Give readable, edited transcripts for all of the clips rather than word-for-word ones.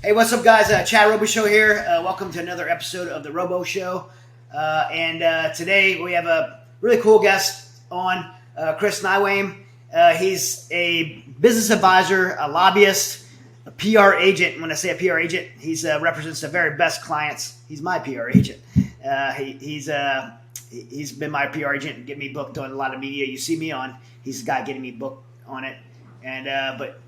Hey, what's up, guys? Chad Robo Show here. Welcome to another episode of the Robo Show. And today we have a really cool guest on, Chris Neiweem. He's a business advisor, a lobbyist, a PR agent. When I say a PR agent, he's represents the very best clients. He's my PR agent. He's been my PR agent and get me booked on a lot of media you see me on. He's the guy getting me booked on it. But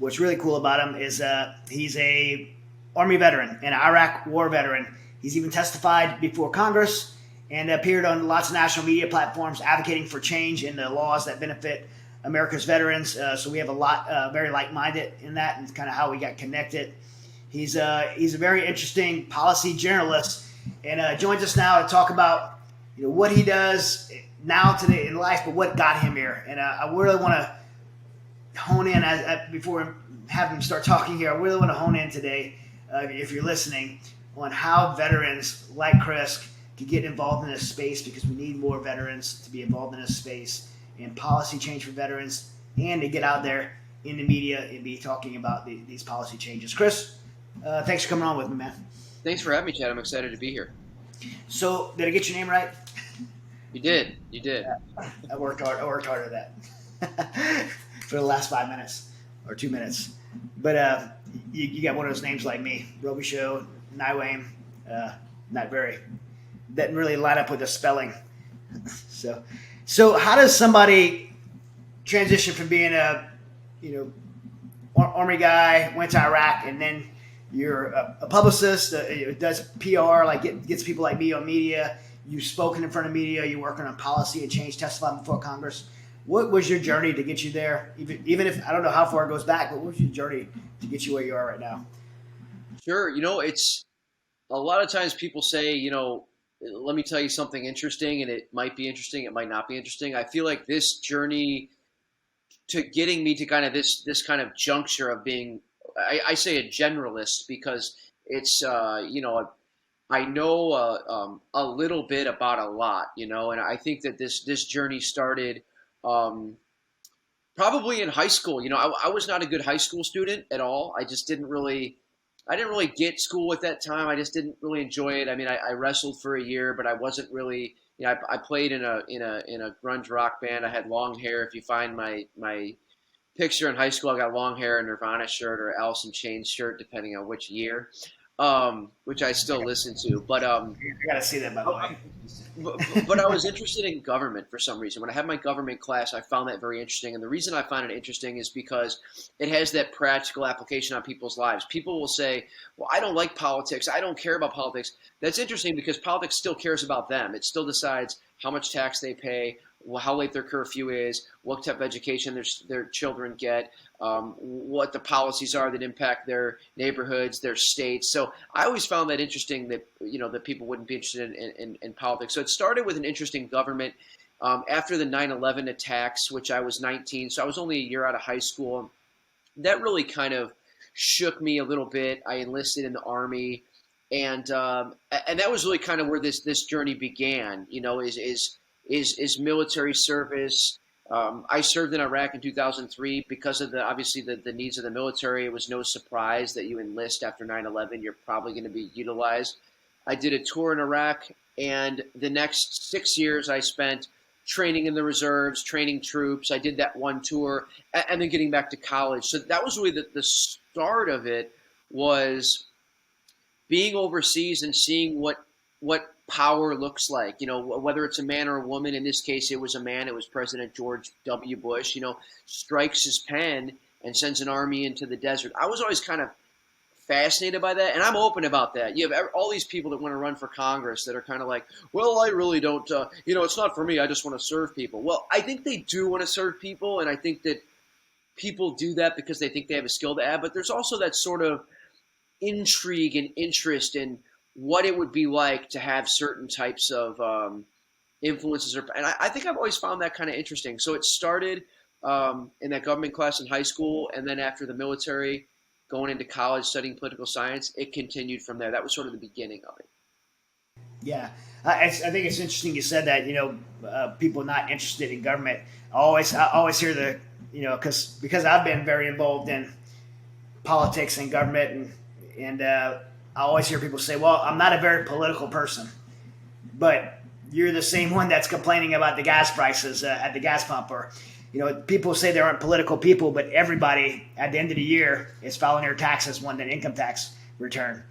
what's really cool about him is he's a Army veteran and an Iraq war veteran. He's even testified before Congress and appeared on lots of national media platforms advocating for change in the laws that benefit America's veterans. So we have a lot very like-minded in that, and kind of how we got connected. He's a very interesting policy journalist, and joins us now to talk about what he does now today in life, but what got him here. And I really want to hone in before we have him start talking here. I really want to hone in today, if you're listening, on how veterans like Chris can get involved in this space, because we need more veterans to be involved in this space and policy change for veterans, and to get out there in the media and be talking about these policy changes. Chris, thanks for coming on with me, man. Thanks for having me, Chad. I'm excited to be here. So, did I get your name right? You did. I worked hard at that. For the last 5 minutes or 2 minutes. But you got one of those names like me, Robichaux, Neiweem, didn't really line up with the spelling. So how does somebody transition from being a Army guy, went to Iraq, and then you're a publicist, does PR, like gets people like me on media, you've spoken in front of media, you're working on policy and change, testifying before Congress. What was your journey to get you there? Even if I don't know how far it goes back, but what was your journey to get you where you are right now? Sure. It's a lot of times people say, let me tell you something interesting, and it might be interesting, it might not be interesting. I feel like this journey to getting me to kind of this kind of juncture of being, I say a generalist, because it's, I know a little bit about a lot, and I think that this journey started probably in high school. I was not a good high school student at all. I didn't really get school at that time. I just didn't really enjoy it. I mean, I wrestled for a year, but I wasn't really, I played in a grunge rock band. I had long hair. If you find my picture in high school, I got long hair, a Nirvana shirt or Alice in Chains shirt, depending on which year, which I still listen to. But I gotta see that, by the way. But I was interested in government for some reason. When I had my government class, I found that very interesting. And the reason I find it interesting is because it has that practical application on people's lives. People will say, well, I don't like politics. I don't care about politics. That's interesting, because politics still cares about them. It still decides how much tax they pay, how late their curfew is, what type of education their children get, what the policies are that impact their neighborhoods, their states. So I always found that interesting, that that people wouldn't be interested in politics. So it started with an interest in government after the 9/11 attacks, which I was 19, so I was only a year out of high school. That really kind of shook me a little bit. I enlisted in the Army, and that was really kind of where this journey began. Is military service. I served in Iraq in 2003 because of obviously the needs of the military. It was no surprise that you enlist after 9/11. You're probably going to be utilized. I did a tour in Iraq, and the next 6 years I spent training in the reserves, training troops. I did that one tour, and then getting back to college. So that was really the start of it, was being overseas and seeing what power looks like, whether it's a man or a woman. In this case, it was a man. It was President George W. Bush, strikes his pen and sends an army into the desert. I was always kind of fascinated by that, and I'm open about that. You have all these people that want to run for Congress that are kind of like, well, I really don't, it's not for me. I just want to serve people. Well, I think they do want to serve people, and I think that people do that because they think they have a skill to add, but there's also that sort of intrigue and interest in what it would be like to have certain types of influences. And I think I've always found that kind of interesting. So it started in that government class in high school, and then after the military, going into college, studying political science, it continued from there. That was sort of the beginning of it. Yeah, I think it's interesting you said that. People not interested in government. I always hear because I've been very involved in politics and government, and And I always hear people say, well, I'm not a very political person. But you're the same one that's complaining about the gas prices at the gas pump. Or, people say they aren't political people, but everybody at the end of the year is filing their taxes, wanting an income tax return.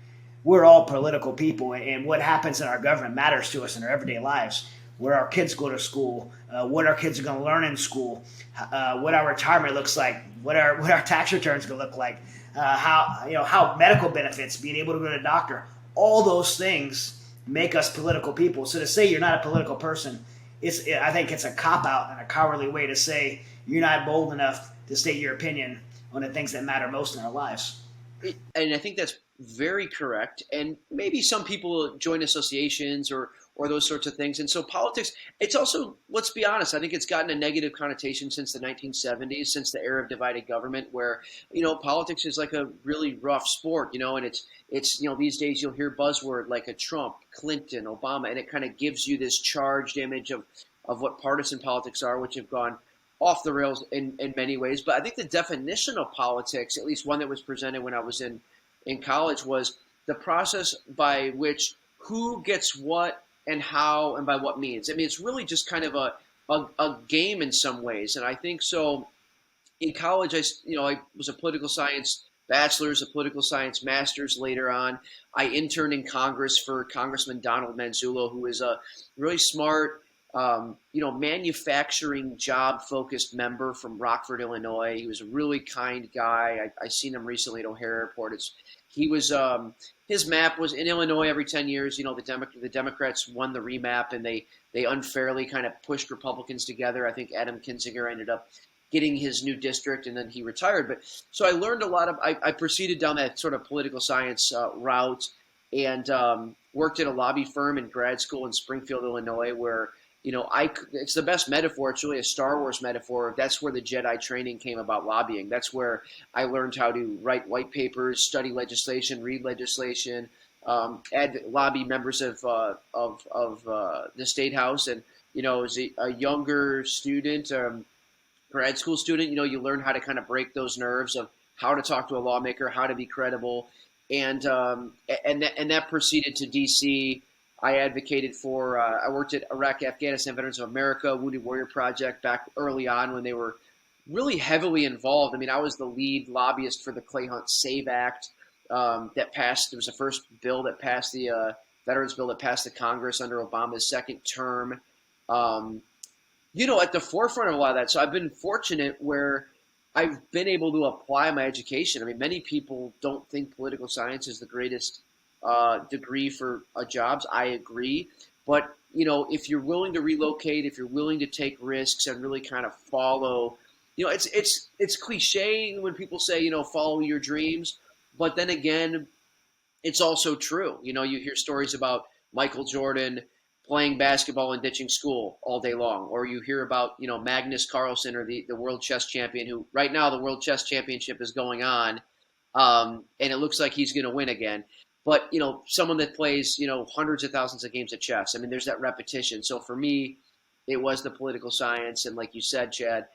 We're all political people, and what happens in our government matters to us in our everyday lives. Where our kids go to school, what our kids are going to learn in school, what our retirement looks like, what our tax returns going to look like, how medical benefits, being able to go to the doctor, all those things make us political people. So to say you're not a political person, I think it's a cop-out and a cowardly way to say you're not bold enough to state your opinion on the things that matter most in our lives. And I think that's very correct. And maybe some people join associations or those sorts of things. And so politics, it's also, let's be honest, I think it's gotten a negative connotation since the 1970s, since the era of divided government, where, politics is like a really rough sport, and it's these days you'll hear buzzword like a Trump, Clinton, Obama, and it kind of gives you this charged image of what partisan politics are, which have gone off the rails in many ways. But I think the definition of politics, at least one that was presented when I was in college, was the process by which who gets what and how and by what means. I mean, it's really just kind of a game in some ways. And I think so in college, I was a political science bachelor's, a political science master's later on. I interned in Congress for Congressman Donald Manzullo, who is a really smart, manufacturing job-focused member from Rockford, Illinois. He was a really kind guy. I seen him recently at O'Hare Airport. His map was in Illinois every 10 years. The Democrats won the remap, and they unfairly kind of pushed Republicans together. I think Adam Kinzinger ended up getting his new district, and then he retired. But so I learned a lot I proceeded down that sort of political science route, and worked at a lobby firm in grad school in Springfield, Illinois, where it's the best metaphor. It's really a Star Wars metaphor. That's where the Jedi training came about lobbying. That's where I learned how to write white papers, study legislation, read legislation, lobby members of the State House. And, as a younger student, grad school student, you learn how to kind of break those nerves of how to talk to a lawmaker, how to be credible. And that proceeded to D.C. I advocated for, I worked at Iraq, Afghanistan Veterans of America, Wounded Warrior Project back early on when they were really heavily involved. I mean, I was the lead lobbyist for the Clay Hunt SAVE Act that passed. It was the first bill that passed, the Veterans Bill that passed the Congress under Obama's second term. At the forefront of a lot of that. So I've been fortunate where I've been able to apply my education. I mean, many people don't think political science is the greatest degree for jobs. I agree. But, if you're willing to relocate, if you're willing to take risks and really kind of follow, it's cliche when people say, follow your dreams. But then again, it's also true. You hear stories about Michael Jordan playing basketball and ditching school all day long. Or you hear about, Magnus Carlsen, or the world chess champion, who right now the world chess championship is going on. And it looks like he's going to win again. But, someone that plays, hundreds of thousands of games of chess, I mean, there's that repetition. So for me, it was the political science. And like you said, Chad,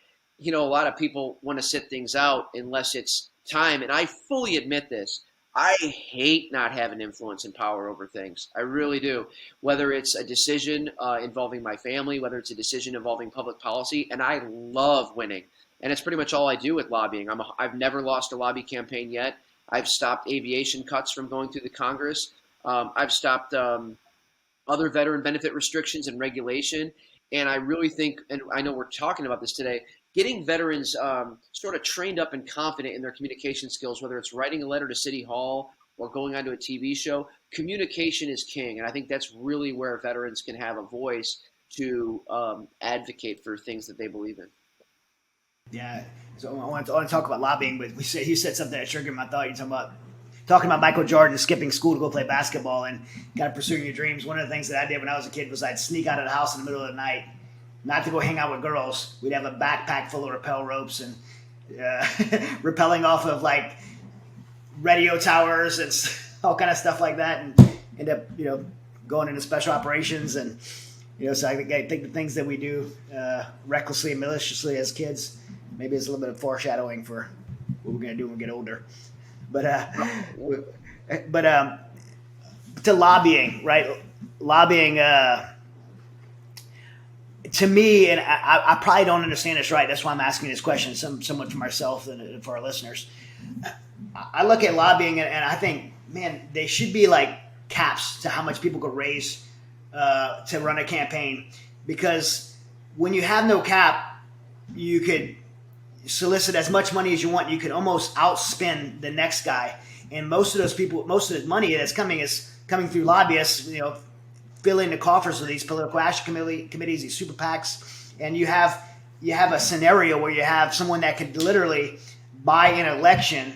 a lot of people want to sit things out unless it's time. And I fully admit this. I hate not having influence and power over things. I really do. Whether it's a decision involving my family, whether it's a decision involving public policy, and I love winning. And it's pretty much all I do with lobbying. I've never lost a lobby campaign yet. I've stopped aviation cuts from going through the Congress. I've stopped other veteran benefit restrictions and regulation. And I really think, and I know we're talking about this today, getting veterans sort of trained up and confident in their communication skills, whether it's writing a letter to City Hall or going onto a TV show, communication is king. And I think that's really where veterans can have a voice to advocate for things that they believe in. Yeah, so I want to talk about lobbying, but you said something that triggered my thought. You're talking about Michael Jordan skipping school to go play basketball and kind of pursuing your dreams. One of the things that I did when I was a kid was I'd sneak out of the house in the middle of the night, not to go hang out with girls. We'd have a backpack full of rappel ropes and rappelling off of like radio towers and all kind of stuff like that, and end up going into special operations. And so I think the things that we do recklessly and maliciously as kids, maybe it's a little bit of foreshadowing for what we're going to do when we get older. But But to lobbying, right? Lobbying. To me, and I probably don't understand this right. That's why I'm asking this question, somewhat for myself and for our listeners. I look at lobbying and I think, man, they should be like caps to how much people could raise to run a campaign, because when you have no cap, you could solicit as much money as you want. You could almost outspend the next guy, and most of those people, most of the money that's coming is coming through lobbyists. Filling the coffers of these political action committees, these super PACs, and you have a scenario where you have someone that could literally buy an election,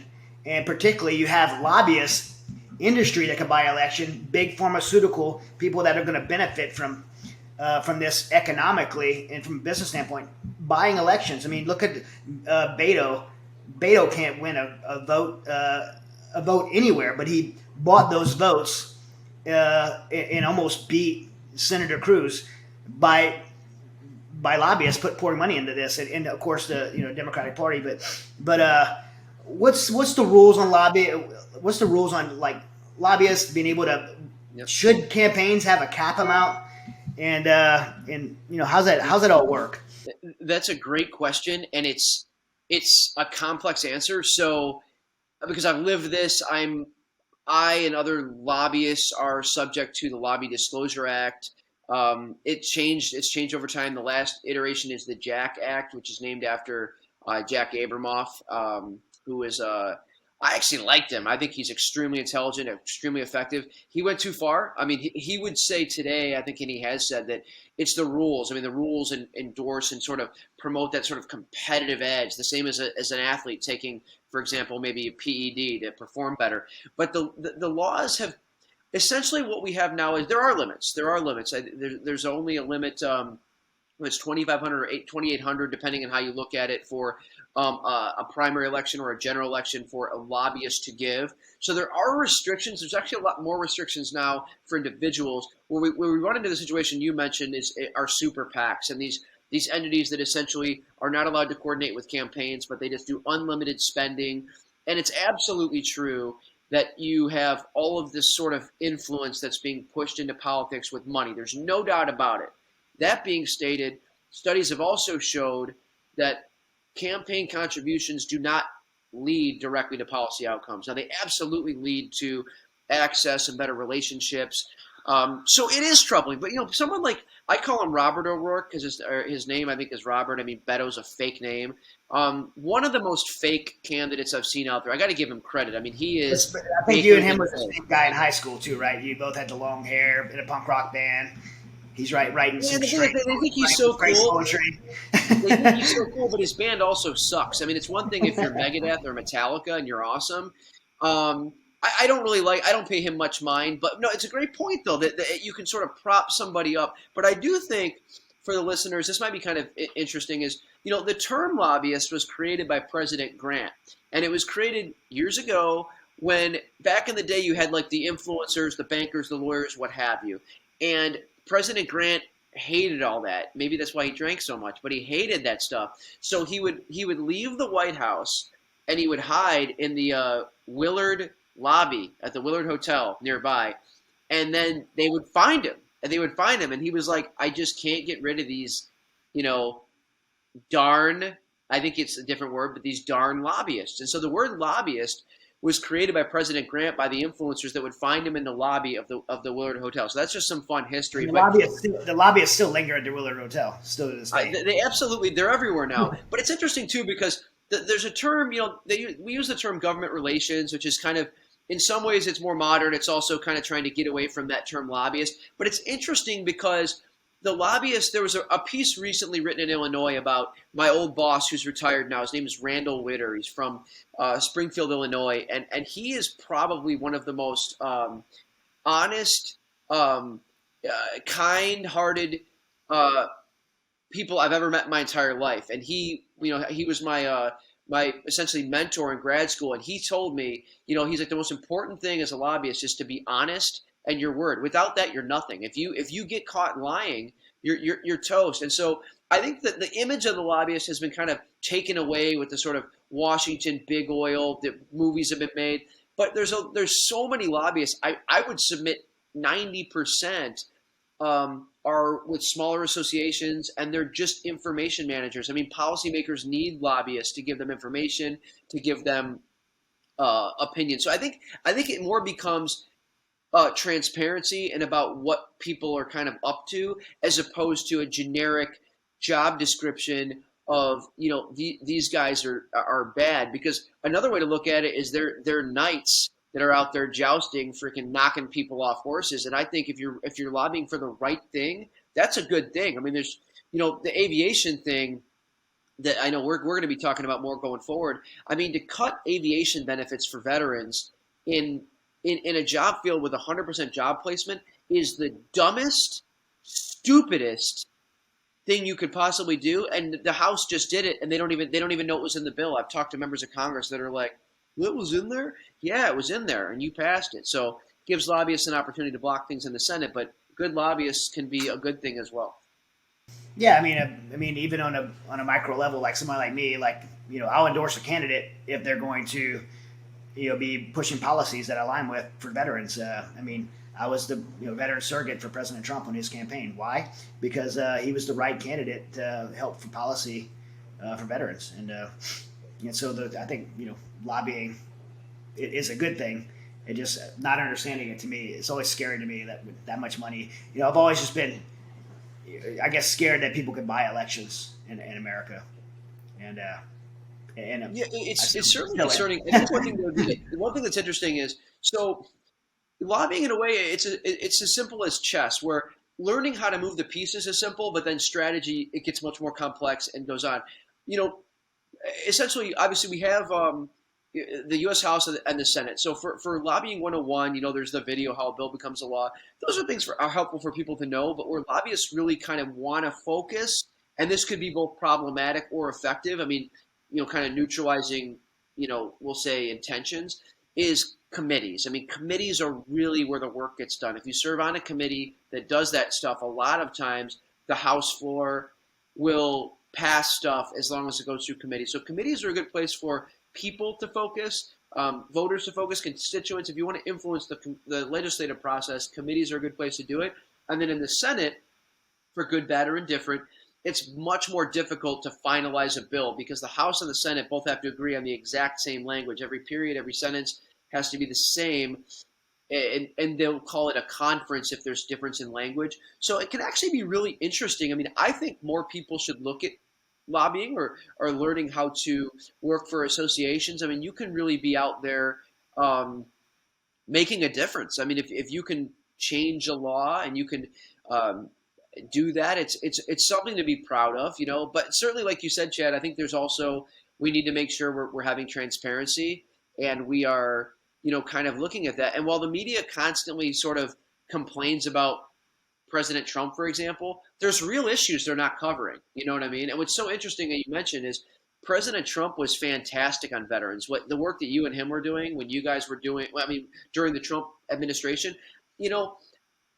and particularly you have lobbyists, industry that could buy an election, big pharmaceutical people that are going to benefit from this economically and from a business standpoint, buying elections. I mean, look at Beto. Beto can't win a vote anywhere, but he bought those votes and almost beat Senator Cruz by lobbyists pouring money into this, and of course the Democratic Party. But what's the rules on lobby? What's the rules on like lobbyists being able to? Yep. Should campaigns have a cap amount? And how's that all work? That's a great question, and it's a complex answer. So because I've lived this, I and other lobbyists are subject to the Lobby Disclosure Act. It's changed over time. The last iteration is the Jack Act, which is named after Jack Abramoff, who is I actually liked him. I think he's extremely intelligent, extremely effective. He went too far. I mean, he would say today, I think, and he has said that it's the rules. I mean, the rules endorse and sort of promote that sort of competitive edge, the same as an athlete taking, for example, maybe a PED to perform better. But the laws have essentially what we have now is there are limits. There are limits. There's only a limit. It's 2,500 or 2,800, depending on how you look at it, for a primary election or a general election for a lobbyist to give. So there are restrictions. There's actually a lot more restrictions now for individuals. Where we run into the situation you mentioned are super PACs and these entities that essentially are not allowed to coordinate with campaigns, but they just do unlimited spending. And it's absolutely true that you have all of this sort of influence that's being pushed into politics with money. There's no doubt about it. That being stated, studies have also showed that campaign contributions do not lead directly to policy outcomes. Now, they absolutely lead to access and better relationships. So it is troubling. But, someone like, I call him Robert O'Rourke because his name, I think, is Robert. I mean, Beto's a fake name. One of the most fake candidates I've seen out there. I got to give him credit. I mean, he is. I think you and him were the same guy in high school, too, right? You both had the long hair in a punk rock band. He's writing some straight. They think he's so cool. They think he's so cool, but his band also sucks. I mean, it's one thing if you're Megadeth or Metallica and you're awesome. I don't pay him much mind, but no, it's a great point though that you can sort of prop somebody up. But I do think for the listeners, this might be kind of interesting. Is the term lobbyist was created by President Grant, and it was created years ago when back in the day you had like the influencers, the bankers, the lawyers, what have you, and President Grant hated all that. Maybe that's why he drank so much, but he hated that stuff. So he would leave the White House and he would hide in the Willard lobby at the Willard Hotel nearby, and then they would find him. And he was like, I just can't get rid of these, darn, I think it's a different word, but these darn lobbyists. And so the word lobbyist was created by President Grant by the influencers that would find him in the lobby of the Willard Hotel. So that's just some fun history. The lobbyists still linger at the Willard Hotel, still to this day. They absolutely, they're everywhere now. But it's interesting too because there's a term, we use the term government relations, which is kind of, in some ways it's more modern. It's also kind of trying to get away from that term lobbyist. But it's interesting because the lobbyists, there was a piece recently written in Illinois about my old boss who's retired now. His name is Randall Witter. He's from Springfield, Illinois. And he is probably one of the most honest, kind-hearted people I've ever met in my entire life. And he was my essentially mentor in grad school. And he told me, he's like, the most important thing as a lobbyist is to be honest and your word. Without that, you're nothing. If you get caught lying, you're toast. And so I think that the image of the lobbyist has been kind of taken away with the sort of Washington big oil that movies have been made. But there's so many lobbyists. I would submit 90% are with smaller associations, and they're just information managers. I mean, policymakers need lobbyists to give them information, to give them opinion. So I think it more becomes transparency and about what people are kind of up to, as opposed to a generic job description of, these guys are bad. Because another way to look at it is they're knights that are out there jousting, freaking knocking people off horses. And I think if you're lobbying for the right thing, that's a good thing. I mean, there's the aviation thing that I know we're going to be talking about more going forward. I mean, to cut aviation benefits for veterans in a job field with 100% job placement is the dumbest, stupidest thing you could possibly do. And the House just did it, and they don't even know it was in the bill. I've talked to members of Congress that are like, "What was in there?" Yeah, it was in there, and you passed it. So it gives lobbyists an opportunity to block things in the Senate, but good lobbyists can be a good thing as well. Yeah, I mean, even on a micro level, like somebody like me, like I'll endorse a candidate if they're going to, be pushing policies that I align with for veterans. I mean, I was the veteran surrogate for President Trump on his campaign. Why? Because he was the right candidate to help for policy for veterans, and so I think lobbying is a good thing. It just not understanding it, to me, it's always scary to me that much money. I've always just been, I guess, scared that people could buy elections in America, and yeah, it's certainly concerning. I think one thing that's interesting is, so lobbying, in a way, it's as simple as chess, where learning how to move the pieces is simple, but then strategy, it gets much more complex and goes on. Essentially, obviously, we have the U.S. House and the Senate. So for lobbying 101, there's the video how a bill becomes a law. Those are things are helpful for people to know, but where lobbyists really kind of want to focus, and this could be both problematic or effective. I mean, kind of neutralizing, we'll say intentions, is committees. I mean, committees are really where the work gets done. If you serve on a committee that does that stuff, a lot of times the House floor will pass stuff as long as it goes through committee. So committees are a good place for people to focus, voters to focus, constituents. If you want to influence the legislative process, committees are a good place to do it. And then in the Senate, for good, bad, or indifferent, it's much more difficult to finalize a bill because the House and the Senate both have to agree on the exact same language. Every period, every sentence has to be the same, and they'll call it a conference if there's difference in language. So it can actually be really interesting. I mean, I think more people should look at lobbying or learning how to work for associations. I mean, you can really be out there making a difference. I mean, if you can change a law and you can do that, it's something to be proud of, But certainly, like you said, Chad, I think there's also, we need to make sure we're having transparency, and we are, kind of looking at that. And while the media constantly sort of complains about President Trump, for example, there's real issues they're not covering. You know what I mean? And what's so interesting that you mentioned is President Trump was fantastic on veterans. What the work that you and him were doing when you guys were doing, during the Trump administration,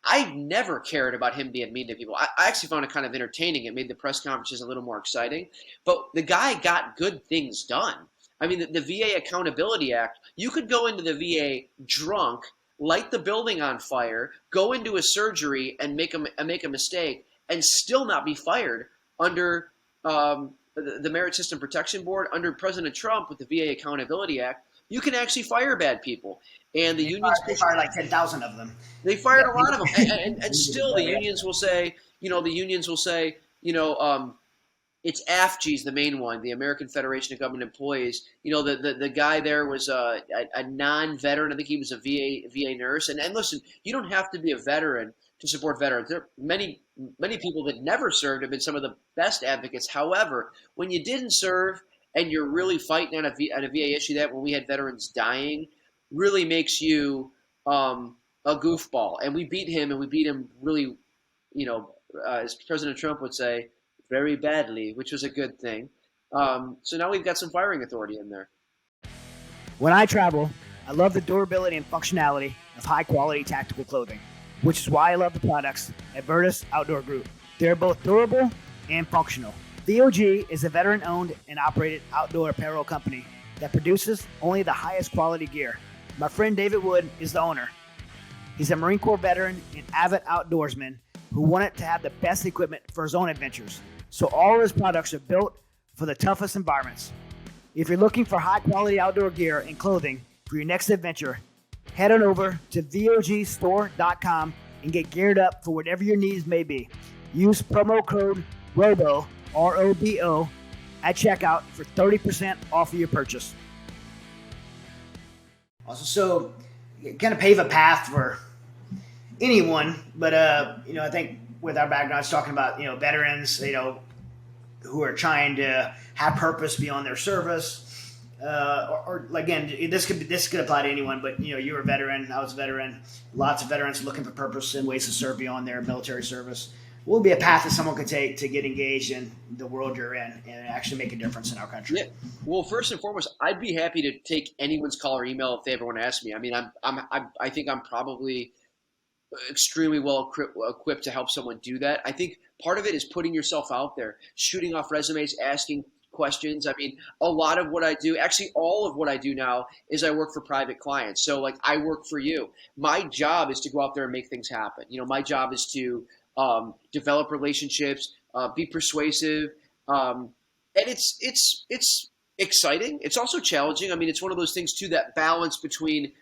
I never cared about him being mean to people. I actually found it kind of entertaining. It made the press conferences a little more exciting. But the guy got good things done. I mean, the VA Accountability Act, you could go into the VA drunk, light the building on fire, go into a surgery and make a mistake and still not be fired under the Merit System Protection Board. Under President Trump with the VA Accountability Act, you can actually fire bad people. And the unions fired like 10,000 of them. They fired a lot of them, and still the unions will say, it's AFG's the main one, the American Federation of Government Employees. The guy there was a non-veteran. I think he was a VA nurse. And listen, you don't have to be a veteran to support veterans. There are many people that never served have been some of the best advocates. However, when you didn't serve and you're really fighting on a VA issue, that when we had veterans dying, really makes you a goofball. And we beat him, and we beat him really, as President Trump would say, very badly, which was a good thing. So now we've got some firing authority in there. When I travel, I love the durability and functionality of high-quality tactical clothing, which is why I love the products at Virtus Outdoor Group. They're both durable and functional. VOG is a veteran-owned and operated outdoor apparel company that produces only the highest quality gear. My friend David Wood is the owner. He's a Marine Corps veteran and avid outdoorsman who wanted to have the best equipment for his own adventures. So all of his products are built for the toughest environments. If you're looking for high quality outdoor gear and clothing for your next adventure, head on over to vogstore.com and get geared up for whatever your needs may be. Use promo code ROBO, R-O-B-O, at checkout for 30% off of your purchase. Also, so kind of pave a path for anyone, but I think with our backgrounds, talking about veterans, who are trying to have purpose beyond their service, or again, this could apply to anyone. But you're a veteran, I was a veteran. Lots of veterans looking for purpose and ways to serve beyond their military service. What would be a path that someone could take to get engaged in the world you're in and actually make a difference in our country? Yeah. Well, first and foremost, I'd be happy to take anyone's call or email if they ever want to ask me. I mean, I think I'm probably extremely well equipped to help someone do that. I think part of it is putting yourself out there, shooting off resumes, asking questions. I mean, a lot of what I do, actually all of what I do now, is I work for private clients. So like I work for you. My job is to go out there and make things happen. My job is to develop relationships, be persuasive, and it's exciting. It's also challenging. I mean, it's one of those things too, that balance between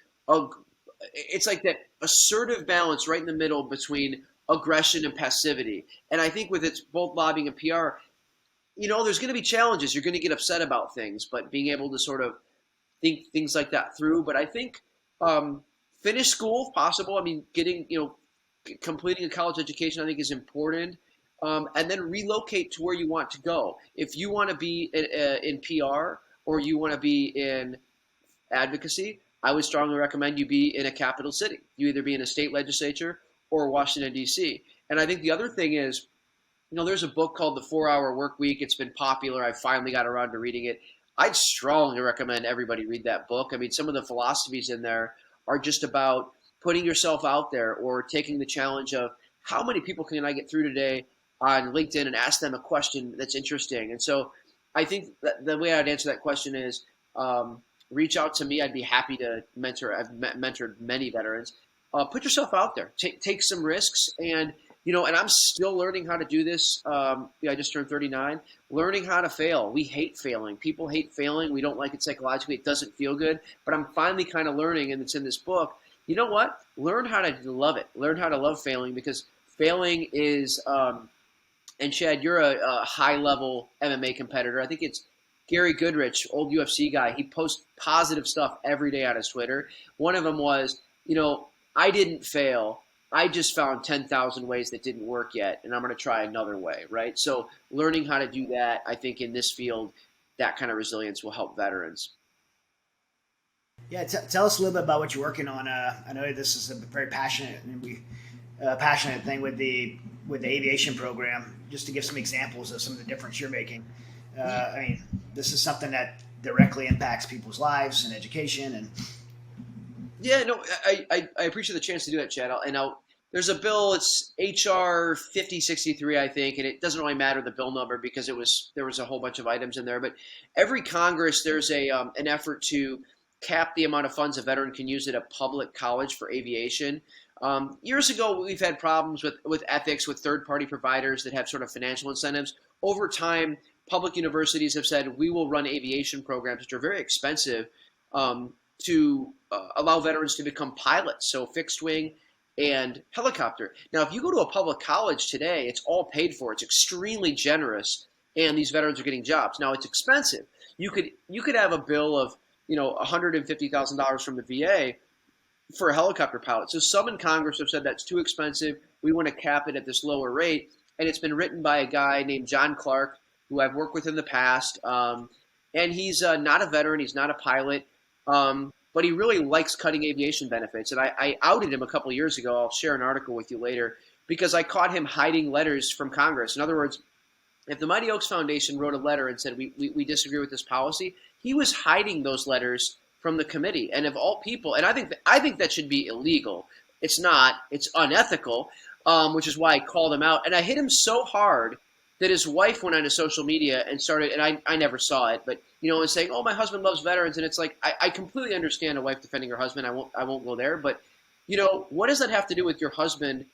it's like that assertive balance right in the middle between aggression and passivity. And I think with it's both lobbying and PR, there's going to be challenges. You're going to get upset about things, but being able to sort of think things like that through. But I think finish school if possible. I mean, completing a college education, I think, is important. And then relocate to where you want to go. If you want to be in PR or you want to be in advocacy, I would strongly recommend you be in a capital city. You either be in a state legislature or Washington, D.C. And I think the other thing is, there's a book called The 4-Hour Work Week. It's been popular. I finally got around to reading it. I'd strongly recommend everybody read that book. I mean, some of the philosophies in there are just about putting yourself out there or taking the challenge of how many people can I get through today on LinkedIn and ask them a question that's interesting. And so I think that the way I'd answer that question is reach out to me. I'd be happy to mentor. I've mentored many veterans. Put yourself out there. Take some risks. And, and I'm still learning how to do this. I just turned 39. Learning how to fail. We hate failing. People hate failing. We don't like it psychologically. It doesn't feel good. But I'm finally kind of learning, and it's in this book. You know what? Learn how to love it. Learn how to love failing, because failing is and Chad, you're a high-level MMA competitor. I think it's Gary Goodrich, old UFC guy. He posts positive stuff every day on his Twitter. One of them was, I didn't fail. I just found 10,000 ways that didn't work yet, and I'm going to try another way, right? So learning how to do that, I think in this field, that kind of resilience will help veterans. Yeah, tell us a little bit about what you're working on. I know this is a very passionate thing with the aviation program. Just to give some examples of some of the difference you're making. I mean, this is something that directly impacts people's lives and education. And yeah, no, I appreciate the chance to do that, Chad. There's a bill. It's HR 5063, I think, and it doesn't really matter the bill number because there was a whole bunch of items in there. But every Congress, there's an effort to cap the amount of funds a veteran can use at a public college for aviation. Years ago, we've had problems with ethics, with third-party providers that have sort of financial incentives. Over time, public universities have said, we will run aviation programs, which are very expensive, to allow veterans to become pilots, so fixed wing and helicopter. Now, if you go to a public college today, it's all paid for. It's extremely generous, and these veterans are getting jobs. Now, it's expensive. You could have a bill of $150,000 from the VA for a helicopter pilot. So some in Congress have said that's too expensive. We want to cap it at this lower rate. And it's been written by a guy named John Clark, who I've worked with in the past. And he's not a veteran. He's not a pilot. But he really likes cutting aviation benefits. And I outed him a couple of years ago. I'll share an article with you later because I caught him hiding letters from Congress. In other words, if the Mighty Oaks Foundation wrote a letter and said, we disagree with this policy, he was hiding those letters from the committee. And of all people, and I think that should be illegal. It's not. It's unethical, which is why I called him out. And I hit him so hard that his wife went onto social media and started, and I never saw it, but and saying, "Oh, my husband loves veterans," and it's like I completely understand a wife defending her husband. I won't go there, but what does that have to do with your husband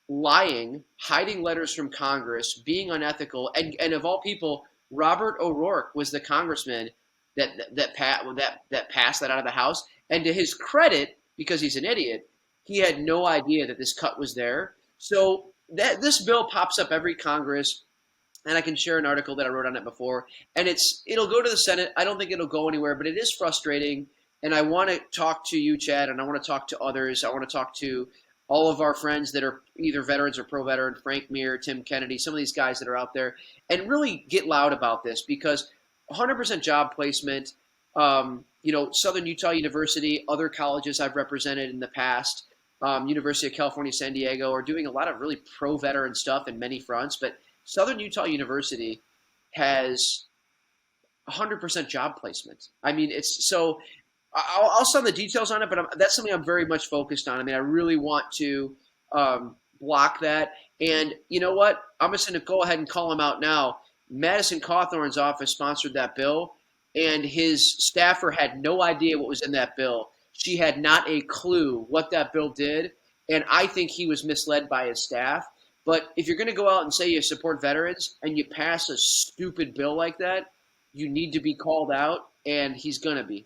lying, hiding letters from Congress, being unethical, and of all people, Robert O'Rourke was the congressman that passed that out of the House, and to his credit, because he's an idiot, he had no idea that this cut was there. So that this bill pops up every Congress, and I can share an article that I wrote on it before, and it'll go to the Senate. I don't think it'll go anywhere, but it is frustrating, and I want to talk to you, Chad, and I want to talk to others. I want to talk to all of our friends that are either veterans or pro-veteran, Frank Mir, Tim Kennedy, some of these guys that are out there, and really get loud about this, because 100% job placement, Southern Utah University, other colleges I've represented in the past, University of California, San Diego, are doing a lot of really pro-veteran stuff in many fronts, but Southern Utah University has 100% job placement. I mean, I'll send the details on it, but that's something I'm very much focused on. I mean, I really want to block that. And you know what? I'm just going to go ahead and call him out now. Madison Cawthorn's office sponsored that bill, and his staffer had no idea what was in that bill. She had not a clue what that bill did, and I think he was misled by his staff. But if you're going to go out and say you support veterans and you pass a stupid bill like that, you need to be called out, and he's going to be.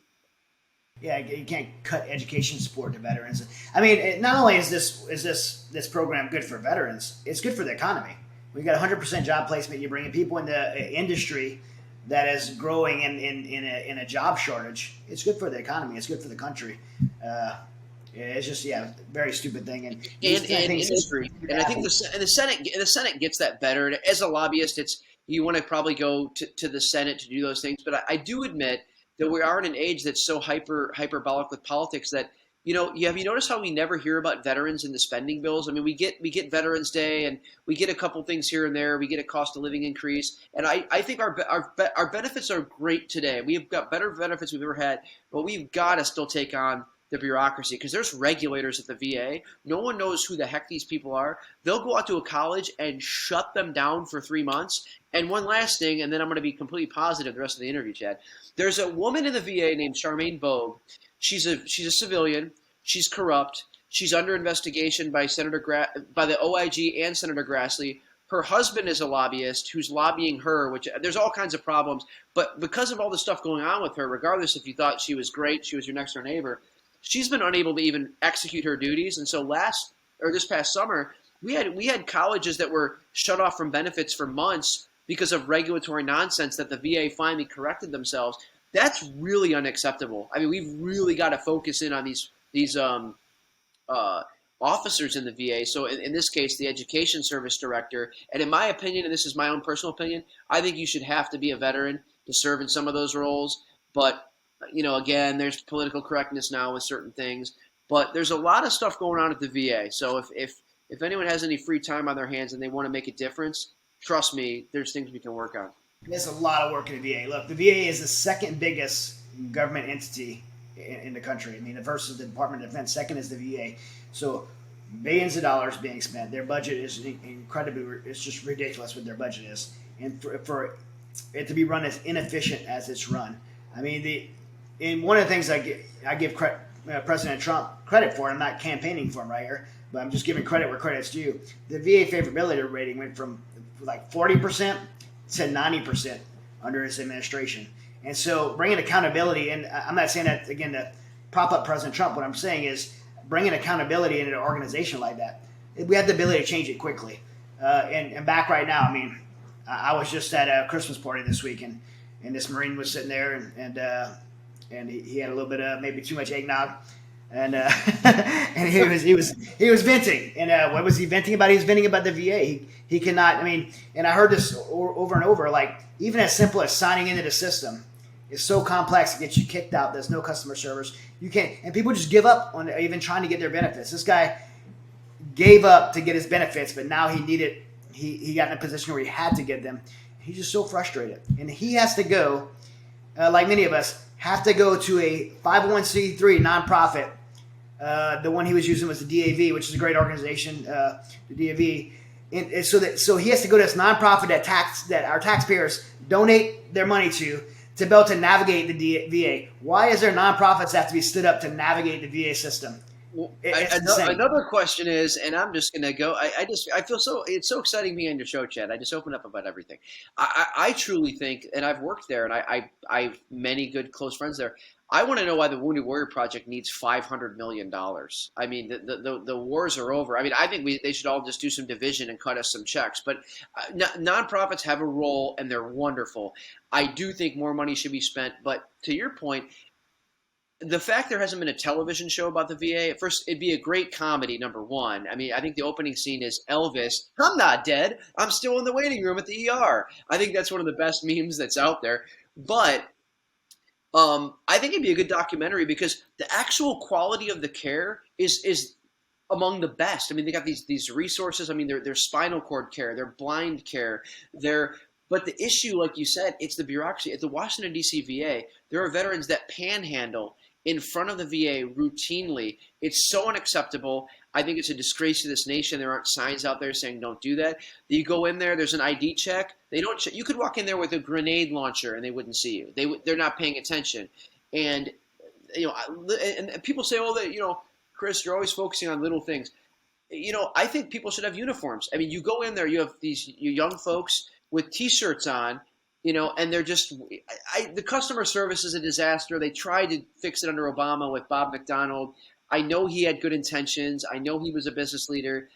Yeah, you can't cut education support to veterans. I mean, not only is this program good for veterans, it's good for the economy. We got 100% job placement. You're bringing people into industry that is growing in a job shortage. It's good for the economy. It's good for the country. It's just very stupid thing. And industry. And I think the Senate gets that better. As a lobbyist, you want to probably go to the Senate to do those things. But I do admit that we are in an age that's so hyperbolic with politics that have you noticed how we never hear about veterans in the spending bills? I mean, we get Veterans Day, and we get a couple things here and there. We get a cost of living increase, and I think our benefits are great today. We have got better benefits we've ever had, but we've got to still take on the bureaucracy, because there's regulators at the VA. No one knows who the heck these people are. They'll go out to a college and shut them down for 3 months. And one last thing, and then I'm going to be completely positive the rest of the interview, Chad. There's a woman in the VA named Charmaine Vogue. She's a civilian. She's corrupt. She's under investigation by by the OIG and Senator Grassley. Her husband is a lobbyist who's lobbying her, which there's all kinds of problems. But because of all the stuff going on with her, regardless if you thought she was great, she was your next door neighbor, she's been unable to even execute her duties. And so this past summer, we had colleges that were shut off from benefits for months because of regulatory nonsense that the VA finally corrected themselves. That's really unacceptable. I mean, we've really got to focus in on these officers in the VA. So in this case, the Education Service Director. And in my opinion, and this is my own personal opinion, I think you should have to be a veteran to serve in some of those roles. But again, there's political correctness now with certain things. But there's a lot of stuff going on at the VA. So if anyone has any free time on their hands and they want to make a difference, trust me, there's things we can work on. There's a lot of work in the VA. Look, the VA is the second biggest government entity in the country. I mean, the first is the Department of Defense, second is the VA. So billions of dollars being spent. Their budget is it's just ridiculous what their budget is. And for it to be run as inefficient as it's run. I mean, one of the things I give President Trump credit for, I'm not campaigning for him right here, but I'm just giving credit where credit's due. The VA favorability rating went from like 40% to 90% under his administration. And so bringing accountability, and I'm not saying that, again, to prop up President Trump. What I'm saying is bringing accountability into an organization like that. We have the ability to change it quickly. And back right now, I mean, I was just at a Christmas party this week, and this Marine was sitting there, and he had a little bit of maybe too much eggnog. And and he was venting. And what was he venting about? He was venting about the VA. He cannot. I mean, and I heard this over and over. Like, even as simple as signing into the system is so complex. It gets you kicked out. There's no customer service. You can't. And people just give up on even trying to get their benefits. This guy gave up to get his benefits, but now he needed. He got in a position where he had to get them. He's just so frustrated, and he has to go, like many of us, have to go to a 501c3 nonprofit. The one he was using was the DAV, which is a great organization, the DAV. and so he has to go to this nonprofit that our taxpayers donate their money to be able to navigate the VA. Why is there nonprofits that have to be stood up to navigate the VA system? Well, It's insane. another question is, and I'm just gonna go. I feel so. It's so exciting being on your show, Chad. I just open up about everything. I truly think, and I've worked there, and I have many good close friends there. I want to know why the Wounded Warrior Project needs $500 million. I mean, the wars are over. I mean, I think they should all just do some division and cut us some checks. But nonprofits have a role, and they're wonderful. I do think more money should be spent. But to your point, the fact there hasn't been a television show about the VA, at first, it'd be a great comedy, number one. I mean, I think the opening scene is Elvis. I'm not dead. I'm still in the waiting room at the ER. I think that's one of the best memes that's out there. But I think it'd be a good documentary because the actual quality of the care is among the best. I mean, they got these resources. I mean, their spinal cord care, their blind care, but the issue, like you said, it's the bureaucracy. At the Washington, D.C. VA, there are veterans that panhandle in front of the VA routinely. It's so unacceptable. I think it's a disgrace to this nation. There aren't signs out there saying don't do that. You go in there, there's an ID check. They don't. You could walk in there with a grenade launcher and they wouldn't see you. They're not paying attention. And and people say, oh, Chris, you're always focusing on little things. I think people should have uniforms. I mean, you go in there, you have these young folks with T-shirts on. And they're just the customer service is a disaster. They tried to fix it under Obama with Bob McDonald. I know he had good intentions. I know he was a business leader.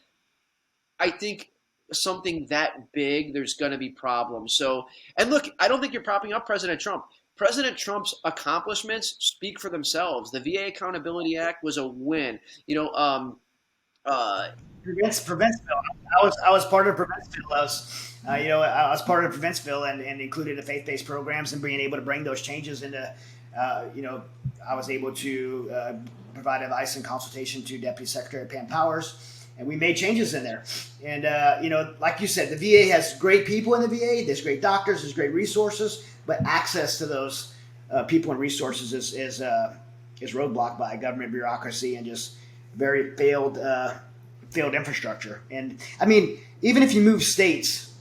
I think something that big, there's going to be problems. So, and look, I don't think you're propping up President Trump. President Trump's accomplishments speak for themselves. The VA Accountability Act was a win. Prevents bill. I was part of Prevents bill. I was part of Prevents bill and included the faith-based programs and being able to bring those changes into. I was able to provide advice and consultation to Deputy Secretary Pam Powers, and we made changes in there. And like you said, the VA has great people in the VA. There's great doctors. There's great resources, but access to those people and resources is roadblocked by government bureaucracy and just very failed infrastructure. And I mean, even if you move states,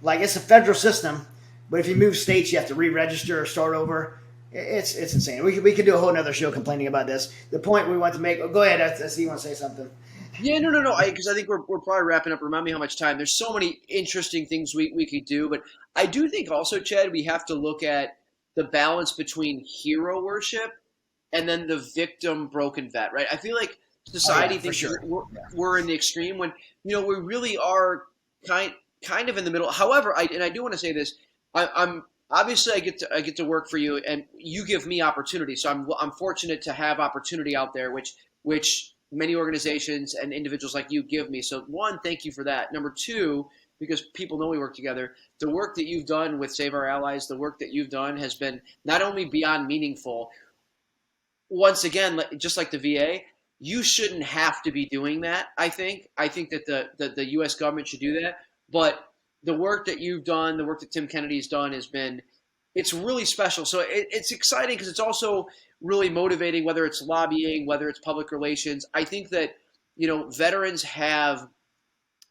like it's a federal system, but if you move states, you have to re-register or start over. It's insane. We could do a whole other show complaining about this. The point we want to make. Go ahead. I see you want to say something. Yeah, no. Because I think we're probably wrapping up. Remind me how much time. There's so many interesting things we could do, but I do think also, Chad, we have to look at the balance between hero worship and then the victim broken vet. Right? I feel like society thinks we're in the extreme when we really are kind of in the middle. However, I do want to say this. I'm obviously I get to work for you, and you give me opportunity. So I'm fortunate to have opportunity out there, which many organizations and individuals like you give me. So one, thank you for that. Number two, because people know we work together, the work that you've done with Save Our Allies, the work that you've done has been not only beyond meaningful. Once again, just like the VA, you shouldn't have to be doing that. I think that the U.S. government should do that, but the work that you've done, the work that Tim Kennedy's done it's really special. So it's exciting because it's also really motivating, whether it's lobbying, whether it's public relations. I think that, veterans have,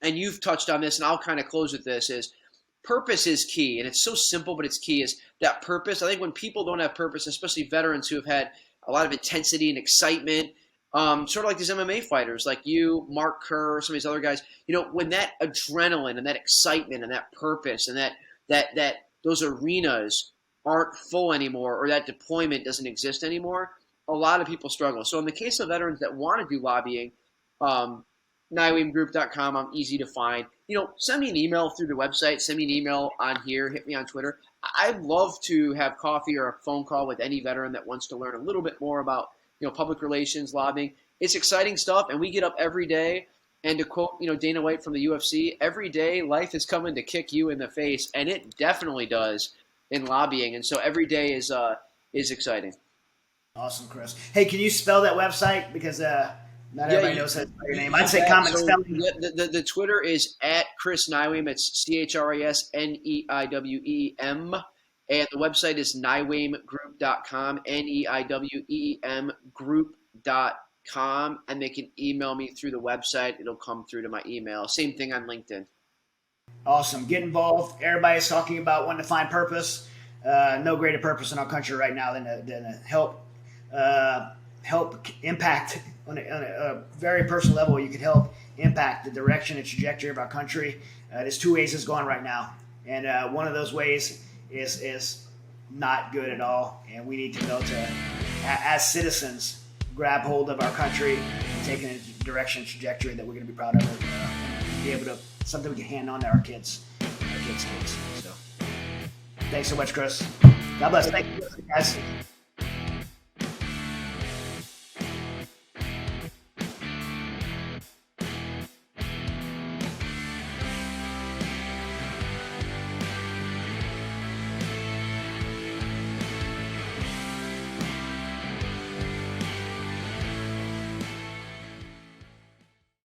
and you've touched on this, and I'll kind of close with this, is purpose is key. And it's so simple, but it's key, is that purpose. I think when people don't have purpose, especially veterans who have had a lot of intensity and excitement, sort of like these MMA fighters, like you, Mark Kerr, some of these other guys, when that adrenaline and that excitement and that purpose and that those arenas aren't full anymore, or that deployment doesn't exist anymore, a lot of people struggle. So in the case of veterans that want to do lobbying, NeiweemGroup.com, I'm easy to find. Send me an email through the website, send me an email on here, hit me on Twitter. I'd love to have coffee or a phone call with any veteran that wants to learn a little bit more about public relations, lobbying. It's exciting stuff, and we get up every day. And to quote, Dana White from the UFC, every day life is coming to kick you in the face, and it definitely does in lobbying. And so every day is exciting. Awesome, Chris. Hey, can you spell that website? Because not everybody knows how to spell your name. I'd say common spelling. The Twitter is at Chris Neiweem. It's ChrisNeiweem. And the website is NeiweemGroup.com, NeiweemGroup.com. And they can email me through the website. It'll come through to my email. Same thing on LinkedIn. Awesome. Get involved. Everybody's talking about wanting to find purpose. No greater purpose in our country right now than to help impact on a very personal level. You could help impact the direction and trajectory of our country. There's two ways it's going right now, and one of those ways is not good at all. And we need to go to, as citizens, grab hold of our country and take it in a direction and trajectory that we're going to be proud of, and be able to something we can hand on to our kids' kids. So, thanks so much, Chris. God bless. Thank you, guys.